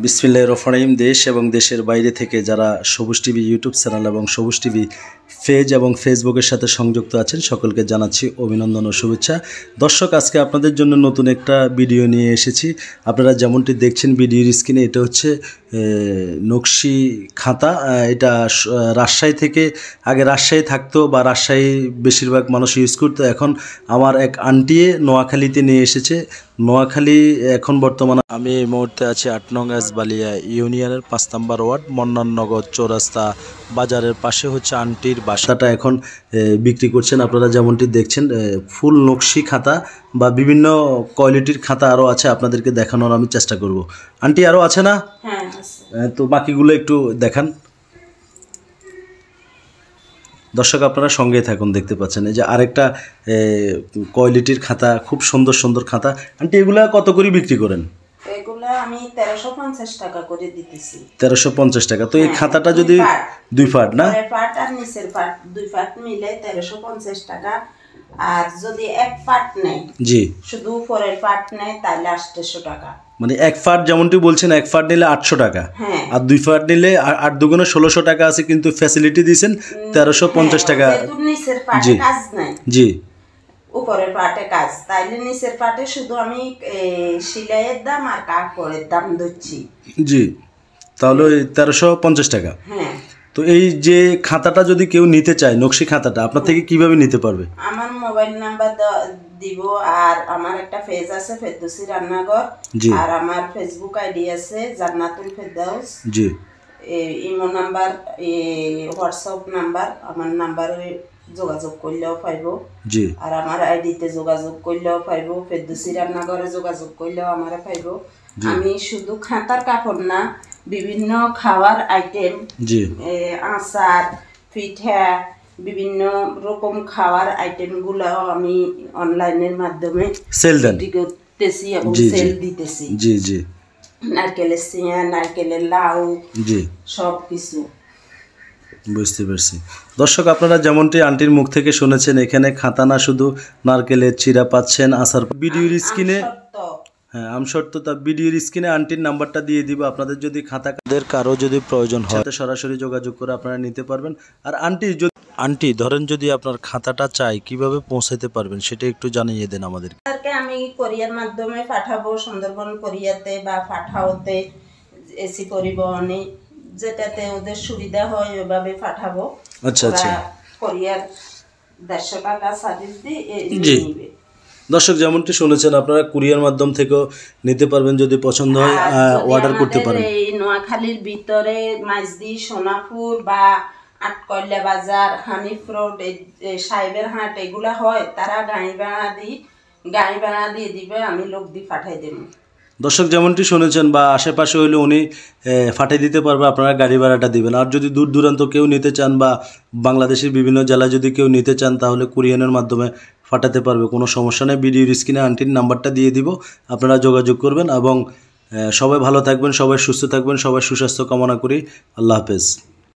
বিসমিল্লাহির রহমানির রহিম। দেশ এবং দেশের বাইরে থেকে যারা সবুজ টিভি ইউটিউব চ্যানেল এবং সবুজ টিভি পেজ এবং ফেসবুকের সাথে সংযুক্ত আছেন সকলকে জানাচ্ছি অভিনন্দন ও শুভেচ্ছা। দর্শক, আজকে আপনাদের জন্য নতুন একটা ভিডিও নিয়ে এসেছি। আপনারা যেমনটি দেখছেন ভিডিওর স্ক্রিনে, এটা হচ্ছে নকশি খাতা। এটা রাজশাহী থেকে, আগে রাজশাহী থাকতো বা রাজশাহী বেশিরভাগ মানুষ ইউজ করতো। এখন আমার এক আন্টিয়ে নোয়াখালীতে নিয়ে এসেছে। নোয়াখালী এখন বর্তমানে আমি এই মুহূর্তে আছি ৮ নং বালিয়া ইউনিয়নের ৫ নম্বর ওয়ার্ড মন্নাননগর চৌরাস্তা বাজারের পাশে হচ্ছে আন্টির বাসাটা এখন বিক্রি করছেন। আপনারা যেমনটি দেখছেন ফুল নকশি খাতা বা বিভিন্ন কোয়ালিটির খাতা আরও আছে, আপনাদেরকে দেখানোর আমি চেষ্টা করব। আন্টি আরও আছে না? হ্যাঁ, তো বাকিগুলো একটু দেখান। দর্শক আপনারা সঙ্গে থাকুন, দেখতে পাচ্ছেন এই যে আরেকটা কোয়ালিটির খাতা, খুব সুন্দর সুন্দর খাতা। আন্টি এগুলা কত করে বিক্রি করেন? এগুলা আমি 1350 টাকা করে দিতেছি। 1350 টাকা। তো এই খাতাটা যদি দুই পার্ট না, পার্ট আর নিচের পার্ট দুই পার্ট মিলে 1350 টাকা। আর যদি এক পার্ট নেয়, জি, শুধু উপরের পার্ট নেয় তাহলে 800 টাকা। মানে এক ফাট যেমনটি বলছেন, এক ফাট নিলে 800 টাকা, আর দুই ফাট নিলে 8 দুগুণে 1600 টাকা আছে, কিন্তু ফ্যাসিলিটি দিয়েছেন 1350 টাকা। নিচের পার্টে কাজ নাই, জি, উপরের পার্টে কাজ, তাইলে নিচের পার্টে শুধু আমি সেলাইয়ের দাম আর কাপড়ের দাম দিচ্ছি। জি, তাহলে 1350 টাকা। হ্যাঁ। তো এই যে খাতাটা যদি কেউ নিতে চায়, নকশি খাতাটা আপনার থেকে কিভাবে নিতে পারবে? আমার মোবাইল নাম্বার দিব, আর আমার একটা পেজ আছে ফেরদৌসী রান্নাঘর, আর আমার ফেসবুক আইডি আছে জান্নাতুল ফেরদাউস। জি, ইমো নাম্বার, হোয়াটসঅ্যাপ নাম্বার, আমার নাম্বারে যোগাযোগ করলেও পাইব। জি, আর আমার আইডিতে যোগাযোগ করলেও পাইব, ফেরদৌসী রান্নাঘরে যোগাযোগ করলেও আমারে পাইব। আমি শুধু খাতার কাপড় না, বিভিন্ন খাওয়ার আইটেম, জি, আচার, পিঠা, বিভিন্ন রকম খাওয়ার আইটেম গুলাও আমি অনলাইনের মাধ্যমে সেল করতেছি এবং সেল দিতেছি। জি জি, নারকেলের সিয়া, নারকেলের লাউ, জি, সব কিছু। বুঝতে পারছি। দর্শক আপনারা যেমনটি আন্টির মুখ থেকে শুনেছেন, এখানে খাতা না, শুধু নারকেলের চিরা পাচ্ছেন, আচার। ভিডিওর স্ক্রিনে, হ্যাঁ, আমশর্ততা ভিডিওর স্ক্রিনে আন্টির নাম্বারটা দিয়ে দিব। আপনাদের যদি খাতাদের কারো যদি প্রয়োজন হয়, সরাসরি যোগাযোগ করে আপনারা নিতে পারবেন। আর আন্টি ধরেন যদি আপনার খাতাটা চাই, কিভাবে পৌঁছাতে পারবেন সেটা একটু জানিয়ে দেন আমাদের। আমি কোরিয়ার মাধ্যমে পাঠাবো, সুন্দরবন কোরিয়াতে বা পাঠাওতে, এসি পরিবহনে, যেটাতে ওদের সুবিধা হয় ওইভাবে পাঠাবো। আচ্ছা আচ্ছা, কোরিয়ার 150 টাকা সার্ভিস দিয়ে নিবে। দর্শক যেমনটি শুনেছেন, আপনারা কুরিয়ার মাধ্যম থেকেও নিতে পারবেন, যদি পছন্দ হয় অর্ডার করতে পারেন। এই নোয়াখালীর ভিতরে মাইজদি, সোনাপুর বা আটকল্যা বাজার, হানিফ রোড, সাহেবের হাট এগুলা হয়, তারা গাড়ি ভাড়া দিয়ে দিবে, আমি লোক দিয়ে পাঠাই দেব। দর্শক যেমনটি শুনেছেন, বা আশেপাশে হইলে উনি পাঠিয়ে দিতে পারবে, আপনারা গাড়ি ভাড়াটা দিবেন। আর যদি দূর দূরান্ত কেউ নিতে চান বা বাংলাদেশের বিভিন্ন জেলায় যদি কেউ নিতে চান, তাহলে কুরিয়ারের মাধ্যমে পাঠাতে পারবে, কোনো সমস্যা নেই। ভিডিওর স্ক্রিনে আন্টির নাম্বারটা দিয়ে দিব, আপনারা যোগাযোগ করবেন। এবং সবাই ভালো থাকবেন, সবাই সুস্থ থাকবেন, সবাই সুস্বাস্থ্য কামনা করি। আল্লাহ হাফেজ।